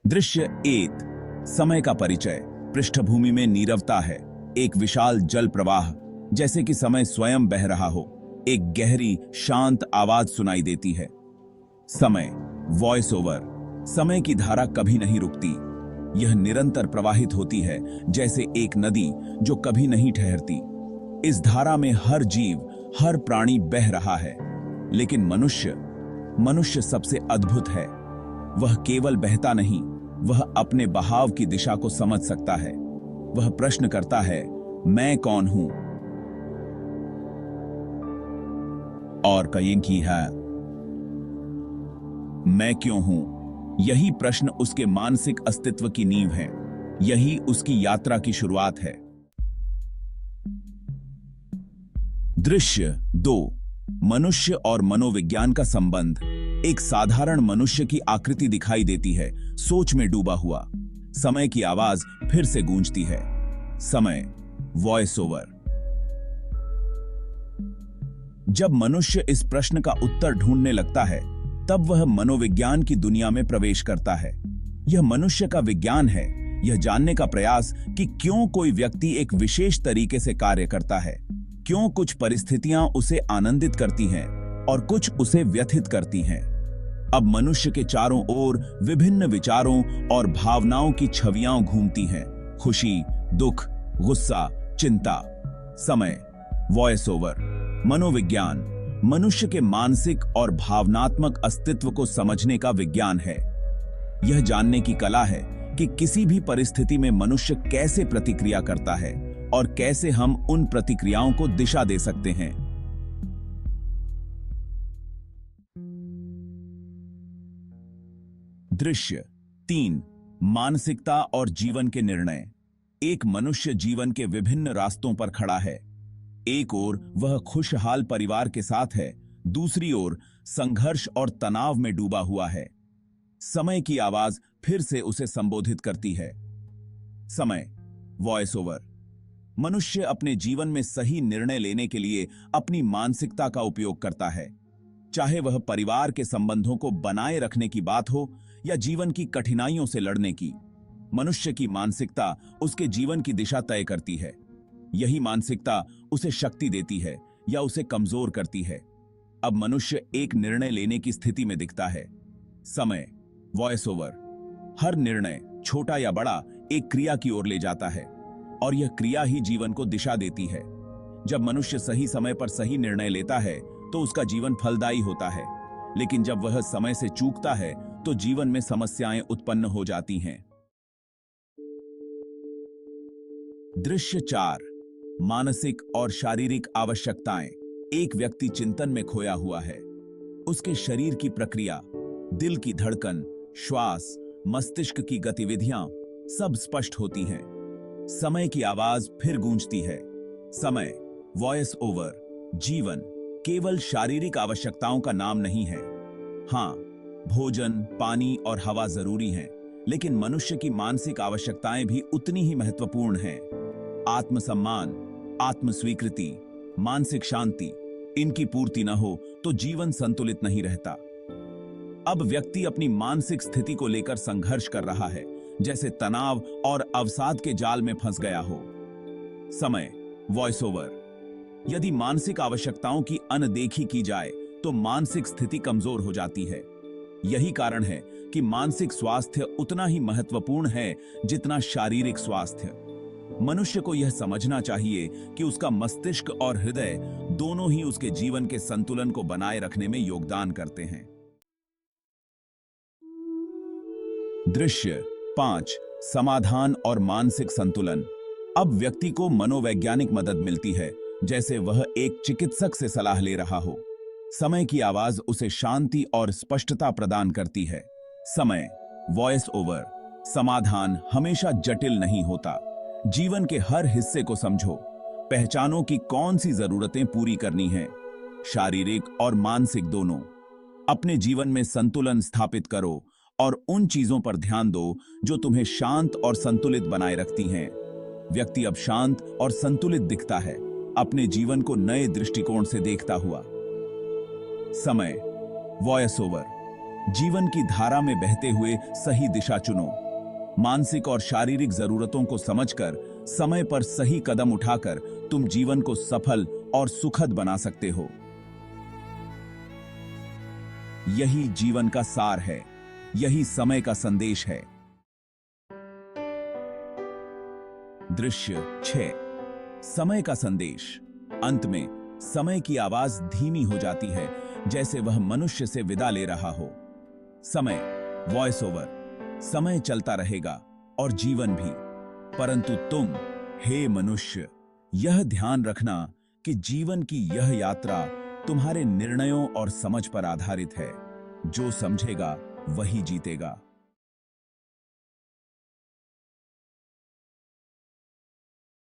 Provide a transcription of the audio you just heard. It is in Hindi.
दृश्य एक। समय का परिचय। पृष्ठभूमि में नीरवता है। एक विशाल जल प्रवाह, जैसे कि समय स्वयं बह रहा हो। एक गहरी शांत आवाज सुनाई देती है। समय, वॉइस ओवर। समय की धारा कभी नहीं रुकती। यह निरंतर प्रवाहित होती है, जैसे एक नदी जो कभी नहीं ठहरती। इस धारा में हर जीव, हर प्राणी बह रहा है। लेकिन मनुष्य सबसे अद्भुत है। वह केवल बहता नहीं, वह अपने बहाव की दिशा को समझ सकता है। वह प्रश्न करता है, मैं कौन हूं? और कहीं की है, मैं क्यों हूं? यही प्रश्न उसके मानसिक अस्तित्व की नींव है। यही उसकी यात्रा की शुरुआत है। दृश्य दो। मनुष्य और मनोविज्ञान का संबंध। एक साधारण मनुष्य की आकृति दिखाई देती है, सोच में डूबा हुआ। समय की आवाज फिर से गूंजती है। समय, वॉइस ओवर। जब मनुष्य इस प्रश्न का उत्तर ढूंढने लगता है, तब वह मनोविज्ञान की दुनिया में प्रवेश करता है। यह मनुष्य का विज्ञान है, यह जानने का प्रयास कि क्यों कोई व्यक्ति एक विशेष तरीके से कार्य करता है, क्यों कुछ परिस्थितियां उसे आनंदित करती हैं और कुछ उसे व्यथित करती हैं। अब मनुष्य के चारों ओर विभिन्न विचारों और भावनाओं की छवियां घूमती हैं। खुशी, दुख, गुस्सा, चिंता। समय, वॉइस ओवर। मनोविज्ञान मनुष्य के मानसिक और भावनात्मक अस्तित्व को समझने का विज्ञान है। यह जानने की कला है कि किसी भी परिस्थिति में मनुष्य कैसे प्रतिक्रिया करता है और कैसे हम उन प्रतिक्रियाओं को दिशा दे सकते हैं। दृश्य तीन। मानसिकता और जीवन के निर्णय। एक मनुष्य जीवन के विभिन्न रास्तों पर खड़ा है। एक ओर वह खुशहाल परिवार के साथ है, दूसरी ओर संघर्ष और तनाव में डूबा हुआ है। समय की आवाज फिर से उसे संबोधित करती है। समय, वॉइस ओवर। मनुष्य अपने जीवन में सही निर्णय लेने के लिए अपनी मानसिकता का उपयोग करता है। चाहे वह परिवार के संबंधों को बनाए रखने की बात हो या जीवन की कठिनाइयों से लड़ने की, मनुष्य की मानसिकता उसके जीवन की दिशा तय करती है। यही मानसिकता उसे शक्ति देती है या उसे कमजोर करती है। अब मनुष्य एक निर्णय लेने की स्थिति में दिखता है। समय, वॉइस ओवर। हर निर्णय, छोटा या बड़ा, एक क्रिया की ओर ले जाता है और यह क्रिया ही जीवन को दिशा देती है। जब मनुष्य सही समय पर सही निर्णय लेता है तो उसका जीवन फलदायी होता है, लेकिन जब वह समय से चूकता है तो जीवन में समस्याएं उत्पन्न हो जाती हैं। दृश्य चार। मानसिक और शारीरिक आवश्यकताएं। एक व्यक्ति चिंतन में खोया हुआ है। उसके शरीर की प्रक्रिया, दिल की धड़कन, श्वास, मस्तिष्क की गतिविधियां सब स्पष्ट होती हैं। समय की आवाज फिर गूंजती है। समय, वॉइस ओवर। जीवन केवल शारीरिक आवश्यकताओं का नाम नहीं है। हां, भोजन, पानी और हवा जरूरी हैं, लेकिन मनुष्य की मानसिक आवश्यकताएं भी उतनी ही महत्वपूर्ण हैं। आत्मसम्मान, आत्मस्वीकृति, मानसिक शांति, इनकी पूर्ति न हो तो जीवन संतुलित नहीं रहता। अब व्यक्ति अपनी मानसिक स्थिति को लेकर संघर्ष कर रहा है, जैसे तनाव और अवसाद के जाल में फंस गया हो। समय, वॉइस ओवर। यदि मानसिक आवश्यकताओं की अनदेखी की जाए तो मानसिक स्थिति कमजोर हो जाती है। यही कारण है कि मानसिक स्वास्थ्य उतना ही महत्वपूर्ण है जितना शारीरिक स्वास्थ्य। मनुष्य को यह समझना चाहिए कि उसका मस्तिष्क और हृदय दोनों ही उसके जीवन के संतुलन को बनाए रखने में योगदान करते हैं। दृश्य पांच। समाधान और मानसिक संतुलन। अब व्यक्ति को मनोवैज्ञानिक मदद मिलती है, जैसे वह एक चिकित्सक से सलाह ले रहा हो। समय की आवाज उसे शांति और स्पष्टता प्रदान करती है। समय, वॉइस ओवर। समाधान हमेशा जटिल नहीं होता। जीवन के हर हिस्से को समझो, पहचानो कि कौन सी जरूरतें पूरी करनी हैं, शारीरिक और मानसिक दोनों। अपने जीवन में संतुलन स्थापित करो और उन चीजों पर ध्यान दो जो तुम्हें शांत और संतुलित बनाए रखती हैं। व्यक्ति अब शांत और संतुलित दिखता है, अपने जीवन को नए दृष्टिकोण से देखता हुआ। समय, वॉइस ओवर। जीवन की धारा में बहते हुए सही दिशा चुनो। मानसिक और शारीरिक जरूरतों को समझकर समय पर सही कदम उठाकर तुम जीवन को सफल और सुखद बना सकते हो। यही जीवन का सार है, यही समय का संदेश है। दृश्य 6। समय का संदेश। अंत में समय की आवाज धीमी हो जाती है, जैसे वह मनुष्य से विदा ले रहा हो। समय, वॉइस ओवर। समय चलता रहेगा और जीवन भी, परंतु तुम, हे मनुष्य, यह ध्यान रखना कि जीवन की यह यात्रा तुम्हारे निर्णयों और समझ पर आधारित है। जो समझेगा वही जीतेगा।